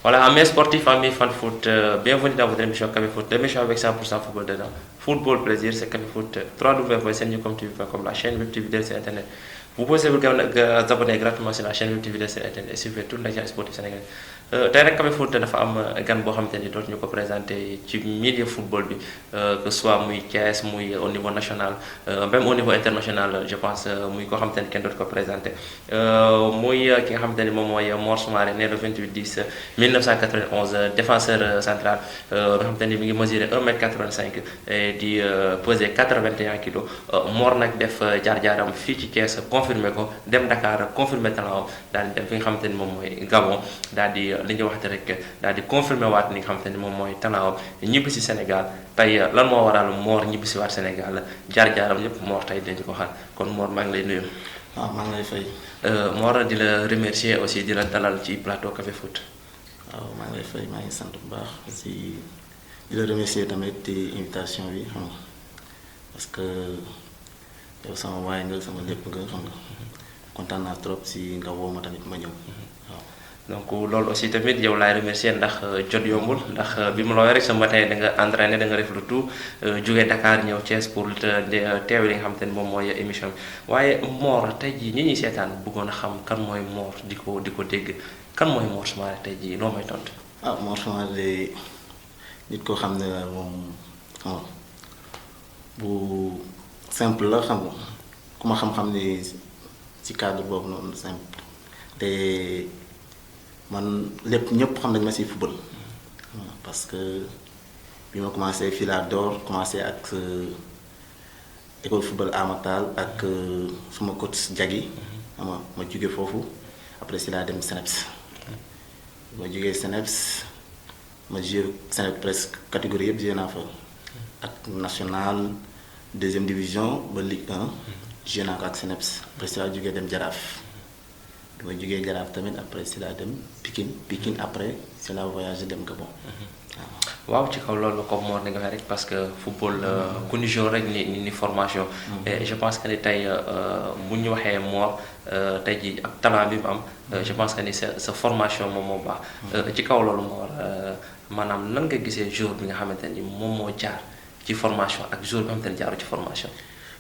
Voilà, amis sportifs, amis fan foot, bienvenue dans votre émission Café Foot, l'émission avec 100% football dedans. Football plaisir, c'est Café Foot, www.senyoucom.tv.com, la chaîne web TV sur Internet. Vous pouvez vous abonner gratuitement sur la chaîne web TV sur Internet et suivre toute l'actualité sportive sénégalaise. Tey nag Café Foot dafa am gan boo xamante ni dootuñu ko présenté ci milieu football bi que soit muy Thiès muy au niveau national même au niveau international je pense muy koo xamante ni kenn dootu ko présenté muy ki nga xamante ni moom mooy Mor Soumaré né le 28/10 1991 défenseur central nga xamante ni mi ngi mesurer 1m85 di peser 81 kilos Mor nag def jaar-jaaram fii ci Thiès confirmé ko dem Dakar confirmé talent daal di dem fi nga xamante ni moom mooy Gabon daal di li ñu waxte rek daal di confirmé waat ni nga xamante ni moom mooy talent ñibbi si Sénégal tey lan moo waral Mor ñibbi si waat Sénégal jaar-jaaram yëpp Mor tey dañu ko xam kon Mor maa ngi lay nuyu. waaw maa ngi lay fay. Mor di la remercier aussi di la dalal ci plateau Café Foot. waaw maa ngi lay fay maa ngi sant bu baax aussi di la remercier tamit ci invitation bi xam nga parce que yow sama waay nga sama lépp nga xam nga kontaan naa trop si nga woo ma tamit ma ñëw waaw. donc loolu aussi tamit yow laay remercier ndax jot yombul ndax bi mu la rek ce matin da nga entraîné da nga def le tout jógee Dakar ñëw Thiès pour teew li nga xamante ni moom mooy émission bi waaye Mor tey jii ñi ñuy seetaan bëggoon a xam kan mooy Mor di ko dégg kan mooy Mor Soumaré tey jii loo may tontu. ah Mor Soumaré nit koo xam ne moom xam nga bu simple la xam nga ku ma xam-xam ni ci cadre boobu noonu simple te man lépp ñëpp xam nañ ma ci football parce que bi ma commencé fii laa door commencé ak école football Amatal ak suma coach Diagui xam nga ma jóge foofu après si laa dem Seneps ma jógee Seneps ma joué Seneps presque catégorie yëpp joué naa fa ak national deuxième division ba Ligue 1 joué naa ko ak Seneps après si laa jógee dem Jaraaf bi ma jógee Jaraaf tamit après si laa dem Pikine après si laa voyagé dem Gabon waaw ci kaw loolu comme Mor ni nga waxee rek parce que football ku ni jour rek ni formation et je pense que ni tey bu ñu waxee Mor tey ji ak talent bi mu am je pense que ni sa formation moom moo baax ci kaw loolu Mor maanaam nan nga gisee jour bi nga xamante ni moom moo jaar ci formation ak jour bi nga xamante ni jaaru ci formation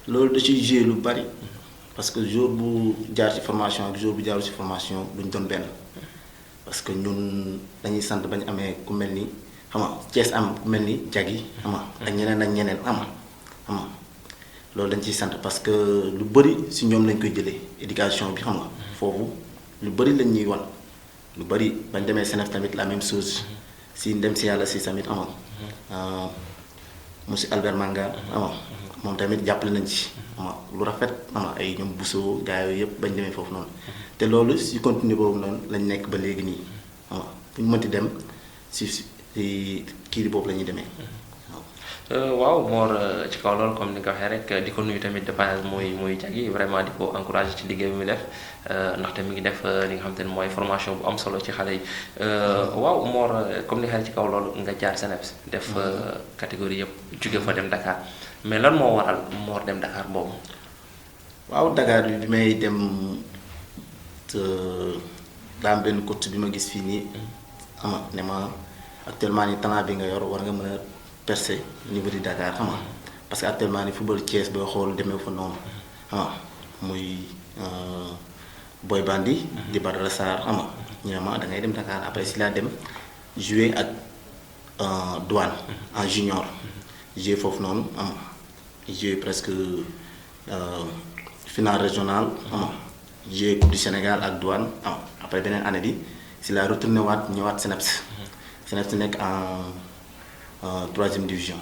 loolu da ciy joué lu bari parce que jour bu jaar ci formation ak jour bu jaaru ci formation duñ doon benn parce que ñun dañuy sant bañ amee ku mel ni xam nga Thiès am ku mel ni Diagui xam nga ak ñeneen xam nga loolu dañ ciy sant parce que lu bari si ñoom lañ koy jëlee éducation bi xam nga foofu lu bari lañ ñuy wan lu bari bañ demee Sénégal tamit la même chose si ndem si yàlla si tamit xam nga monsieur Albert Manga xam nga moom tamit jàppale nañ ci xam nga lu rafet xam nga ay ñoom Bousso gars yooyu yëpp bañ demee foofu noonu te loolu si continue boobu noonu lañ nekk ba léegi nii xam nga bu ñu mënti dem si kii boobu la ñuy demee waaw Mor ci kaw loolu comme ni nga ko waxee rek di ko nuyu tamit de passage muy Diagui vraiment di ko encouragé ci liggéey bi mu def ndaxte mi ngi def li nga xamante ne mooy formation bu am solo ci xale yi waaw Mor comme ni nga xam ci kaw loolu nga jaar Seneps def catégorie yëpp jóge fa dem Dakar mais lan moo waral Mor dem Dakar boobu. waaw Dakar bi may dem daa am benn coach bi ma gis fii nii xam nga ne ma actuellement ni talent bi nga yor war nga mën a percer niveau di Dakar xam nga parce que actuellement ni football Thiès booy xool demee fa noonu xam nga muy Boy Bandi di Badara Sarr xam nga ñu ne ma da ngay dem Dakar après si laa dem jouer ak Douane en junior jouer foofu noonu xam nga jouer presque finale régionale xam nga jouer coupe du Sénégal ak Douane xam nga après beneen année bi si laa retourné waat ñëwaat Seneps Seneps nekk en troisième division.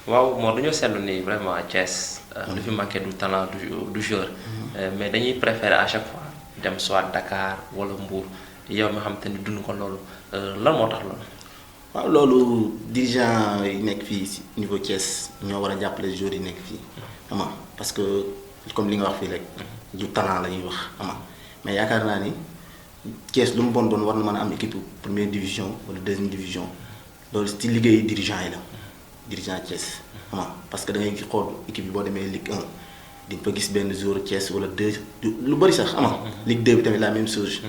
waaw Mor dañoo seetlu ni vraiment Thiès. lu fi manqué du talent du joueur. mais dañuy préférer à chaque fois dem soit Dakar wala Mbour yow mi xam te ni dund ko loolu lan moo tax loolu. waaw loolu dirigeant yi nekk fii si niveau Thiès ñoo war a jàppale joueurs yi nekk fii. xam nga parce que comme li nga wax fii rek. du talent la ñuy wax xam nga mais yaakaar naa ni. Thiès lu mu bon doon war na mën a am équipe première division wala deuxième division loolu ci liggéey dirigeant yi la dirigeant Thiès xam nga parce que da ngay xool équipe bi boo demee Ligue 1 di nga fa gis benn joueur Thiès wala deux lu bari sax xam nga Ligue 2 bi tamit la même chose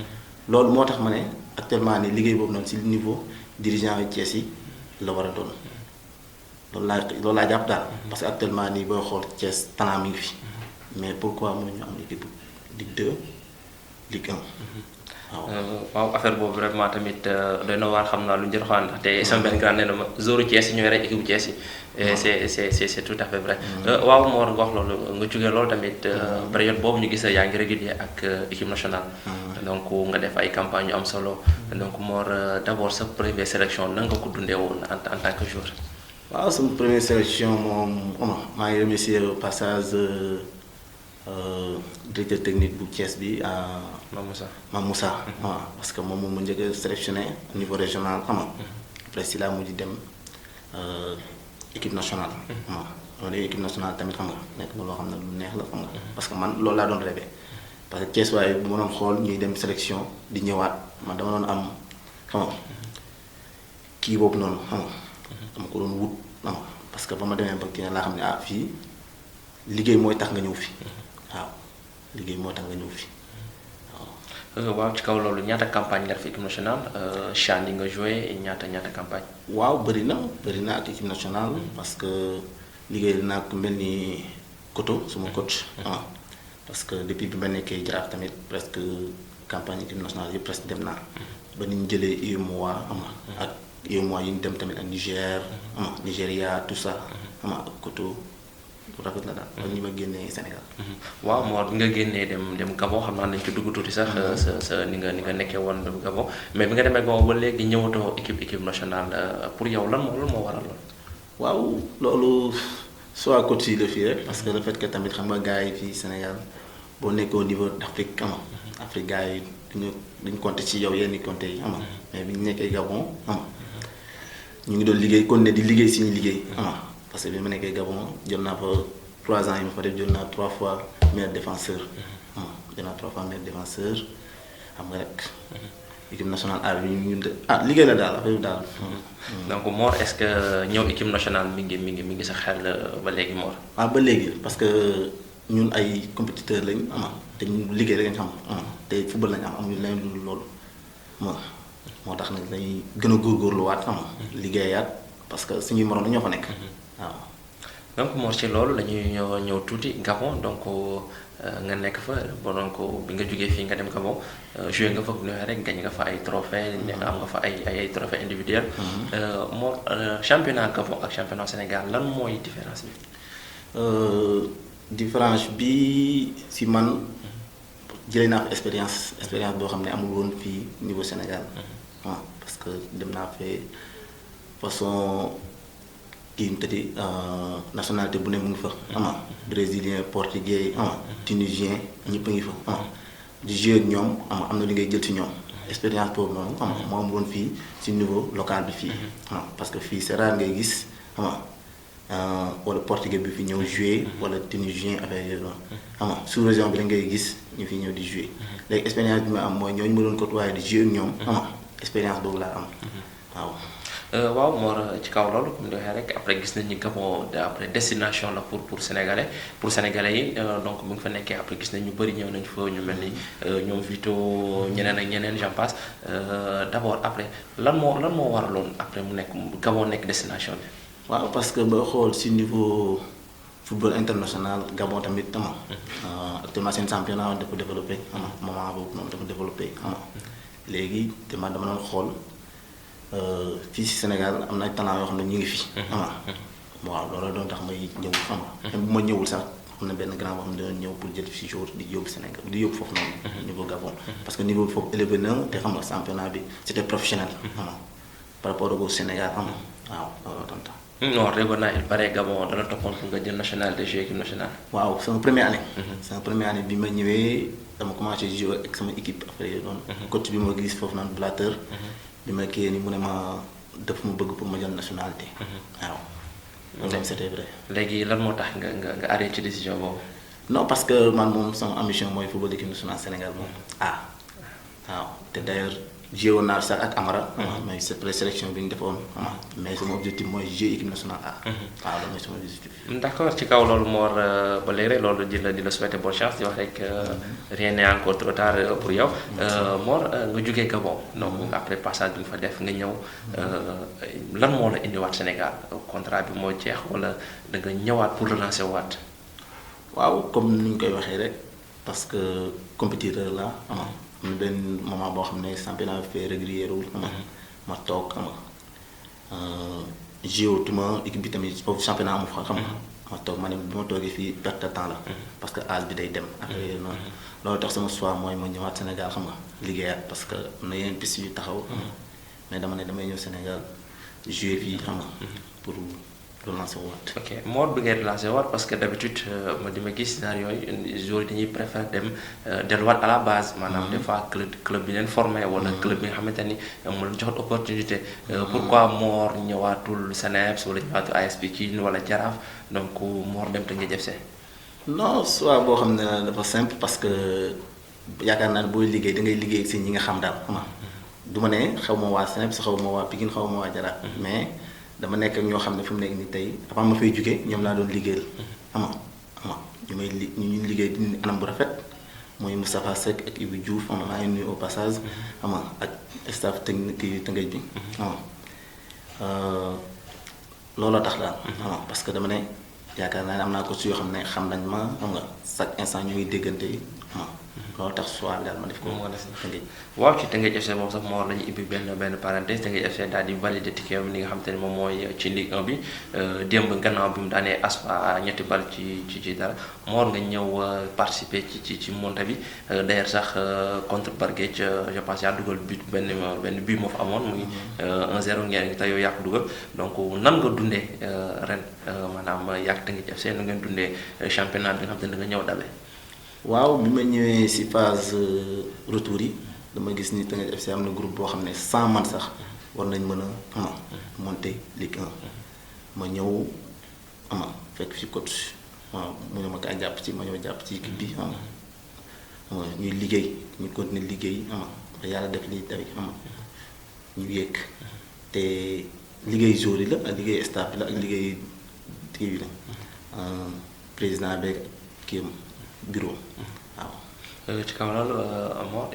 loolu moo tax ma ne actuellement nii liggéey boobu noonu si niveau dirigeant yi Thiès yi la war a doon loolu laa jàpp daal parce que actuellement nii booy xool Thiès talent mi ngi fi mais pourquoi mënuñu ñu am équipe Ligue 2 Ligue 1 waaw. waaw affaire boobu vraiment tamit doy na waar xam naa lu ñu jot xaar ndaxte sama benn grand nee na ma zone Thiès yi ñooy rek équipe Thiès yi. c'est tout à fait vrai. waaw Mor nga wax loolu nga jógee loolu tamit période boobu ñu gis yaa ngi régulier ak équipe nationale. donc nga def ay campagne yu am solo. donc Mor d'abord sa première sélection nan nga ko dundee woon en tant que joueur. waaw sama première sélection moom maa ngi remercier au passage directeur technique bu Thiès bi Mame Moussa waaw parce que moom mu njëkk a sélectionné au niveau régional xam nga après si laa mujj dem équipe nationale. waaw loolu équipe nationale tamit xam nga nekk na loo xam ne lu neex la xam nga parce que man loolu laa doon rêvé parce que Thiès waaye bu ma doon xool ñuy dem sélection di ñëwaat man dama doon am xam nga kii boobu noonu xam nga dama ko doon wut xam nga parce que ba ma demee ba kii laa xam ne fii liggéey mooy tax nga ñëw fi waaw liggéey moo tax nga ñëw fi waaw. waaw ci kaw loolu ñaata campagne nga def équipe nationale CHAN yi nga joué ñaata campagne. waaw bëri na ak équipe nationale parce que liggéey naa ko mel ni Koto suma coach. parce que depuis bi ma nekkee Jaraaf tamit presque campagne équipe nationale yëpp presque dem naa. ba ni ñu jëlee UEMOA xam nga ak UEMOA yi ñu dem tamit ak Niger xam nga Nigéria tout ça xam nga ak Koto. rafet na daal ba ñu ma génnee Sénégal. waaw moo bi nga génnee dem Gabon xam naa nañ ci dugg tuuti sax sa ni nga nekkee woon dem Gabon mais bi nga demee Gabon ba léegi ñëwatoo équipe nationale pour yow lan moo waral lool. waaw loolu soit coach yi la fii rek parce que le fait que tamit xam nga gars yi fii Sénégal boo nekkee au niveau d'Afrique xam nga Afrique gars yi duñu compter ci yow yenn compter yi xam nga mais bi ñu nekkee Gabon xam nga ñu ngi doon liggéey kon ne di liggéey suñu liggéey xam nga parce que bi ma nekkee Gabon jël naa fa 3 ans yi ma fa def jël naa 3 fois meilleur défenseur. jël naa 3 fois meilleur défenseur xam nga rek. équipe nationale liggéey la daal affaire bi daal. donc Mor est-ce que ñëw équipe nationale mi ngi sa xel ba léegi Mor. ba léegi parce que ñun ay compétiteurs lañ te ñun liggéey rek lañ xam te football lañ am amuñu leneen lu loolu moo tax nag dañuy gën a góorgóorluwaat xam liggéeyaat parce que suñuy moroom dañoo fa nekk. waaw donc Mor ci loolu dañuy ñëw tuuti Gabon donc nga nekk fa ba donc bi nga jógee fii nga dem Gabon joué nga fa rek gañ nga fa ay trophée am nga fa ay trophée individuel. Mor championnat Gabon ak championnat Sénégal lan mooy différence bi. différence bi si man jëlee naa fa expérience boo xam ne amul woon fii niveau Sénégal. waaw parce que dem naa fee façon. kii tëddi nationalité bu ne mu ngi fa brésilien portugais tunisien ñëpp a ngi fa di jouer ak ñoom am na li ngay jël ci ñoom expérience boobu noonu moo am woon fii ci niveau local bi fii parce que fii c'est rare ngay gis wala portugais bi fi ñëw jouer wala tunisien affaire yooyu noonu sous région bi la ngay gis ñu fi ñëw di jouer léegi expérience bi ma am mooy ñooñu ma doon côtoyer di jouer ak ñoom expérience boobu laa am waaw. waaw Mor ci kaw loolu comme ni waxee rek après gis nañ ni Gabon après destination la pour sénégalais yi donc bu nga fa nekkee après gis nañ ñu bëri ñëw nañ fa ñu mel ni ñoom Vito ñeneen ak ñeneen j'en passe d'abord après lan moo waraloon après mu nekk Gabon nekk destination bi. waaw parce que boo xool si niveau football international Gabon tamit actuellement seen championnat dafa développé moment boobu noonu dafa développé léegi te man dama doon xool. fii si Sénégal am na ay talent yoo xam ne ñu ngi fi. waaw loolu doon tax may ñëw xam nga. même bu ma ñëwul sax am na benn grand boo xam ne dana ñëw pour jël si jour di yóbbu Sénégal di yóbbu foofu noonu. niveau Gabon parce que niveau foofu élevé na te xam nga championnat bi c'était professionnel. xam nga par rapport au Sénégal xam nga waaw loolu doon tax. non déggoon naa il paraît Gabon dana toppoon pour nga jël nationalité jouer équipe nationale. waaw sama première année. sama première année bi ma ñëwee dama commencé jouer ak sama équipe après yooyu noonu. coach bi ma gis foofu noonu Blatter. bi ma kii ni mu ne ma def ma bëgg pour ma jël nationalité. waaw loolu c'était vrai. léegi lan moo tax nga arrêté ci décision boobu. non parce que man moom sama ambition mooy football équipe nationale Sénégal moom waaw te d'ailleurs joué woon naa sax ak Amara. mooy sa présélection bi ñu defoon mais sama objectif mooy jouer équipe nationale A. waaw loolu mooy sama objectif. d'accord ci kaw loolu Mor ba léegi rek loolu di la souhaiter bonne chance di wax rek rien n'est encore trop tard pour yow Mor nga jógee Gabon donc après passage bi nga fa def nga ñëw lan moo la indiwaat Sénégal contrat bi moo jeex wala da nga ñëwaat pour relancer waat. waaw comme ni ñu koy waxee rek parce que compétiteur la am na benn moment boo xam ne championnat bi fait régulier wul ma toog géotuma équipe bi tamit foofu championnat amu fa ma toog ma ne bi ma toogee fii perte de temps la parce que âge bi day dem après noonu loolu tax sama choix mooy ma ñëwaat Sénégal xam nga liggéeyaat parce que am na yeneen piste yu taxaw mais dama ne damay ñëw Sénégal jouer fii xam nga pour relancer waat. ok Mor bi ngay relancer waat parce que d'habitude ma di ma gis naar yooyu joueurs yi dañuy préférer dem delluwaat à la base maanaam des fois club bi leen formé wala club bi nga xamante ni mu leen joxoon opportunité pourquoi Mor ñëwaatul Seneps wala ñëwaatul AS Pikine wala Jaraaf donc Mor dem te nga jëf see. non soit boo xam ne dafa simple parce que yaakaar naa ne booy liggéey da ngay liggéey ak si ñi nga xam daal xam nga du ma ne xaw ma waa Seneps xaw ma waa Pikine xaw ma waa Jaraaf mais dama nekk ak ñoo xam ne fu mu nekk nii tey avant ma fay jugee ñoom laa doon liggéeyal ama ñu may ñu liggéey di anam bu rafet mooy Moustapha Seck ak Ibou Diouf ama maa ngi nuyu au passage ama ak staff technique yi Tëngéej bi ama looloo tax daal ama parce que dama ne yaakaar naa ne am naa ko si yoo xam ne xam nañ ma xam nga chaque instant ñu ngi déggante ama loolu tax soit daal ma def ko moo des Tëngéej waaw ci Tëngéej FC moom sax moo war nañu ibbi benn parenthèse Tëngéej FC daal di valider ticket am li nga xam te ne moom mooy ci Ligue 1 bi démb gannaaw bi mu daanee ASFA ñetti bal ci dara moo nga ñëw participer ci monté bi d'ailleurs sax contre Barguetch je pense yaa dugal but benn but moo fa amoon muy 1-0 ngeen te yow yaa ko dugal donc nan nga dundee ren maanaam yàgg Tëngéej FC nu ngeen dundee championnat bi nga xam te ne da nga ñëw dabe. waaw bi ma ñëwee ci phase retour yi dama gis ni Tëngéej FC am na groupe boo xam ne sans man sax war nañ mën a monter Ligue 1 ma ñëw fekk fi coach waaw mu ne ma kaa jàpp ci ma ñëw jàpp ci équipe bi ñuy liggéey ñu continuer liggéey ba yàlla def lii tey ñu yéeg te liggéey jour yi la ak liggéey staff bi la ak liggéey kii bi la président beeg kii bureau waaw. ci kaw loolu Mor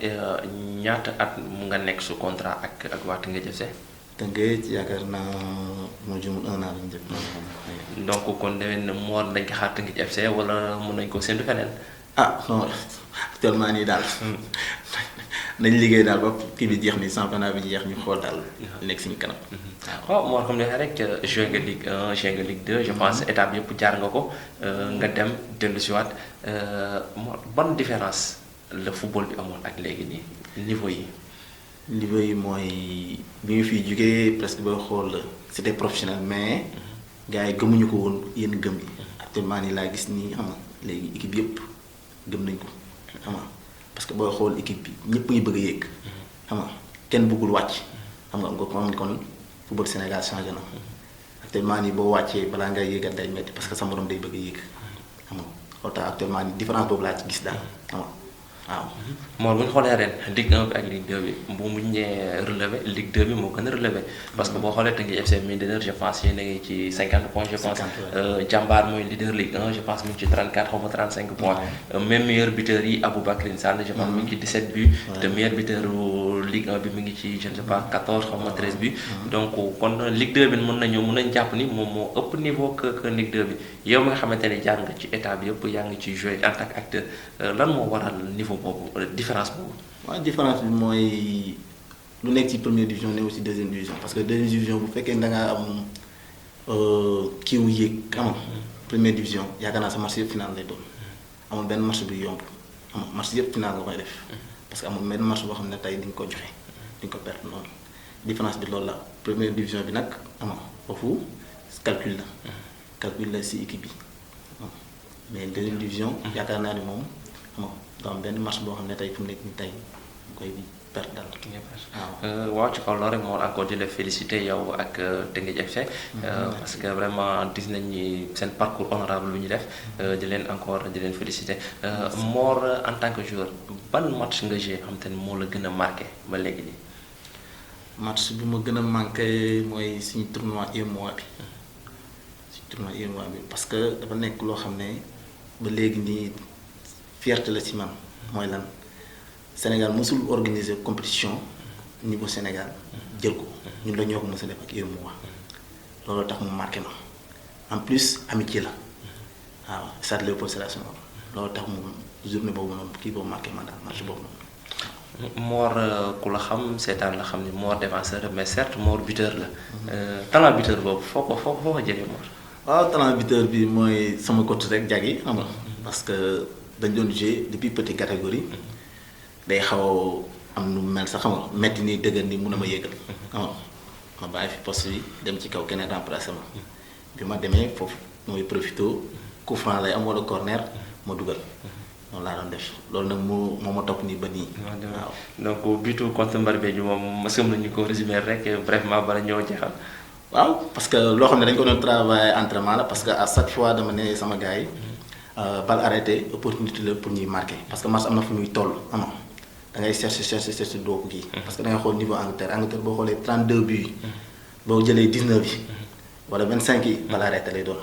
ñaata at mu nga nekk su contrat ak waa Tëngéej FC. Tëngéej yaakaar naa moo jumul 1 an lañu def. donc kon déwén Mor dañ ko xaar Tëngéej FC wala mun nañ ko séntu feneen. non actuellement nii daal nañ liggéey daal ba kii bi jeex ni championnat bi jeex ñu xool daal nekk suñu kanam. waaw Mor comme ni nga rek joué nga Ligue 1 joué nga Ligue 2 je pense étape yëpp jaar nga ko nga dem dellu si waat ban différence la football bi amoon ak léegi nii niveau yi. niveau yi mooy bi ñu fiy jugee presque booy xool c'était professionnel mais gars yi gëmuñu ko woon yéen gëm yi actuellement nii laa gis nii xam nga léegi équipe yëpp gëm nañ ko xam nga parce que booy xool équipe bi ñëpp ngi bëgg a yéeg xam nga kenn bëggul wàcc xam nga ko xam ni kon football Sénégal changé na actuellement nii boo wàccee balaa ngay yéegal day metti parce que sa morom day bëgg a yéeg xam nga loolu tax actuellement nii différence boobu laa ci gis daal xam nga waaw. Mor bu ñu xoolee ren Ligue 1 bi ak Ligue 2 bi bu mu ñëwee relevé Ligue 2 bi moo gën a relevé parce que boo xoolee Tëngéej FC mi leader je pense yéen a ngi ci 50 points je pense. Jàmbaar mooy leader Ligue 1 je pense mu ngi ci 34 xaw ma 35 points. même meilleur buteur yi Aboubacrine Sall je pense mu ngi ci 17 buts. te meilleur buteur Ligue 1 bi mu ngi ci je ne sais pas 14 xaw ma 13 buts. donc kon Ligue 2 bi mën nañ jàpp ni moom moo ëpp niveau que Ligue 2 bi yow mi nga xamante ne jaar nga ci état bi yëpp yaa ngi ci joué en tant qu'acteur lan moo waral niveau boobu différence boobu. waaw différence bi mooy lu nekk ci première division ne aussi deuxième division parce que deuxième division bu fekkee da ngaa am kiiwu yéeg xam nga première division yaakaar naa sa match yëpp final lay doon amul benn match bi yomb amul match yëpp final nga koy def parce que amul benn match boo xam ne tey di nga ko joxe di nga ko perdre noonu différence bi loolu la première division bi nag ama foofu calcul la si équipe bi mais deuxième division yaakaar naa ni moom ama donc benn match boo xam ne tey fu mu nekk nii tey koy perte daal. waaw ci kaw loolu rek moo encore di la féliciter yow ak Tëngéej FC. parce que vraiment gis nañ ni seen parcours honorable lu ñu def. di leen féliciter Mor en tant que joueur ban match nga joué xam te ne moo la gën a marqué ba léegi nii. match bi ma gën a manqué mooy suñu tournoi UEMOA bi suñu tournoi UEMOA bi parce que dafa nekk loo xam ne ba léegi nii fierté la ci man mooy lan Sénégal mosul organiser compétition niveau Sénégal jël ko ñun la ñoo ko mos a def ak UEMOA loolu tax mu marqué ma en plus amitié la waaw stade Léopold Sédar Senghor loolu tax mu journée boobu noonu kii boobu marqué ma daal match boobu noonu. Mor ku la xam seetaan la xam ni Mor défenseur mais certes Mor buteur la talent buteur boobu foo ko jëlee Mor. waaw talent buteur bi mooy sama coach rek jagi xam nga parce que dañ doon jouer depuis petite catégorie day xaw am nu mel sax xam nga metti nii dëgër nii mun a ma yéegal xam nga ma bàyyi fi poste bi dem ci kaw keneen remplacé ma bi ma demee foofu mooy profité coup franc lay am wala corner ma dugal noonu laa doon def loolu nag moo ma topp nii ba nii. waaw donc butu contre Mbarbédiou moom mosum nañu ko résumer rek brièvement bala ñoo jeexal. waaw parce que loo xam ne dañ ko doon travail entraînement la parce que à chaque fois dama ne sama gars yi balle arrêté opportunité la pour ñuy marqué parce que match am na fu muy toll ama da ngay chercher doo ko kii. parce que da ngay xool niveau Angleterre boo xoolee 32 buts boo jëlee 19 yi wala 25 yi balle arrêté lay doon.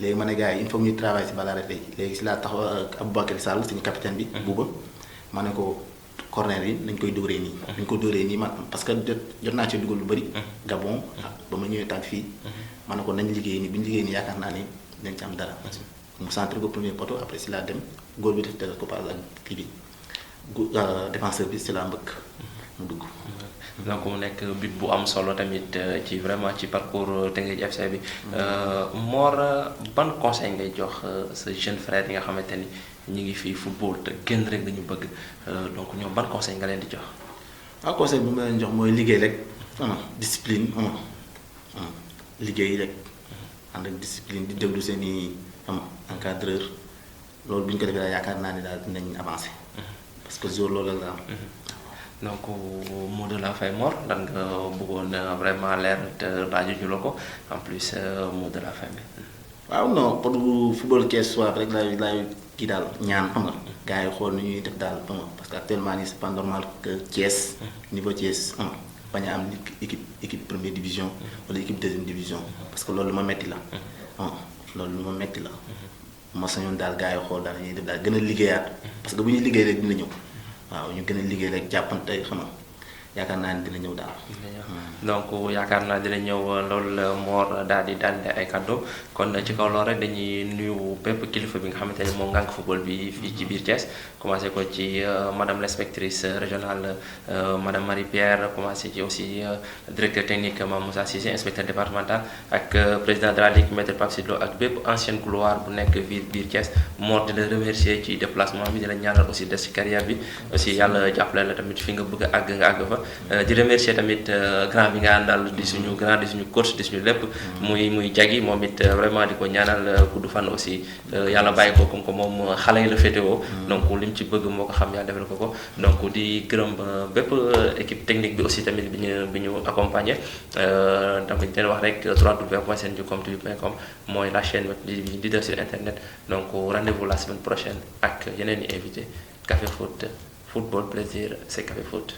léegi ma ne gars yi il faut que ñuy travailler si balle arrêté yi léegi si laa taxaw ak Aboubacar Sall suñu capitaine bi. Bouba ma ne ko corner yi nañ koy dóoree nii. nañ ko dóoree nii man parce que jot naa ci dugal lu bëri. Gabon ba ma ñëwee tam fii. ma ne ko nañ liggéey nii bu ñu liggéey nii yaakaar naa ni dañ ci am dara. mu centré ko premier poteau après si laa dem góor bi def tegal ko par ak kii bi défenseur bi si laa mbëkk mu dugg. donc mu nekk but bu am solo tamit ci vraiment ci parcours Teungueth FC bi Mor ban conseil ngay jox sa jeune frère yi nga xamante ni ñu ngi fii football te génn rek dañu bëgg donc ñoom ban conseil nga leen di jox. waaw conseil bi ma leen jox mooy liggéey rek discipline liggéey rek ànd ak discipline di déglu seen i encadreur loolu bu ñu ko defee daal yaakaar naa ni daal dinañ avancer parce que jour loolu la am. donc mot de la fin Mor lan nga bëggoon vraiment leer te laajuñu la ko en plus mot de la fin bi. waaw non pour football Thiès soir rek laay kii daal ñaan xam nga gars yi xool nu ñuy def daal xam nga parce que actuellement nii c'est pas normal que Thiès niveau Thiès xam nga bañ a am équipe première division wala équipe deuxième division parce que loolu lu ma metti la loolu lu ma metti la ma sañoon daal gars yi xool daal ñuy def daal gën a liggéeyaat parce que bu ñuy liggéey rek dina ñëw. waaw ñu gën a liggéey rek jàppante xam nga yaakaar naa ne dina ñëw daal. donc yaakaar naa dina ñëw loolu la Mor daal di daal ay kàddu kon ci kaw loolu rek dañuy nuyu bépp kilifa bi nga xamante ne moom ngànk football bi fii ci biir Thiès commencé ko ci madame l'inspectrice régionale madame Marie Pierre commencé ci aussi directeur technique Mame Moussa Cissé inspecteur départemental ak président de la Ligue maître Pape Sidlo ak bépp ancienne gloire bu nekk fii biir Thiès Mor di la remercier ci déplacement bi di la ñaanal aussi des ci carrière bi aussi yàlla jàppale la tamit fi nga bëgg a àgg nga àgg fa. di remercier tamit grand bi nga àndal di suñu grand di suñu coach di suñu lépp muy jagi moom it vraiment di ko ñaanal gudd fan aussi yàlla bàyyi ko comme que moom xale yi la féetewoo donc li mu ci bëgg moo ko xam yàlla defal ko donc di gërëm bépp équipe technique bi aussi tamit bi ñu accompagner tamit leen wax rek www.seneviewcom mooy la chaîne web di leader sur internet donc rendez-vous la semaine prochaine ak yeneen i invité Café Foot football plaisir c'est Café Foot.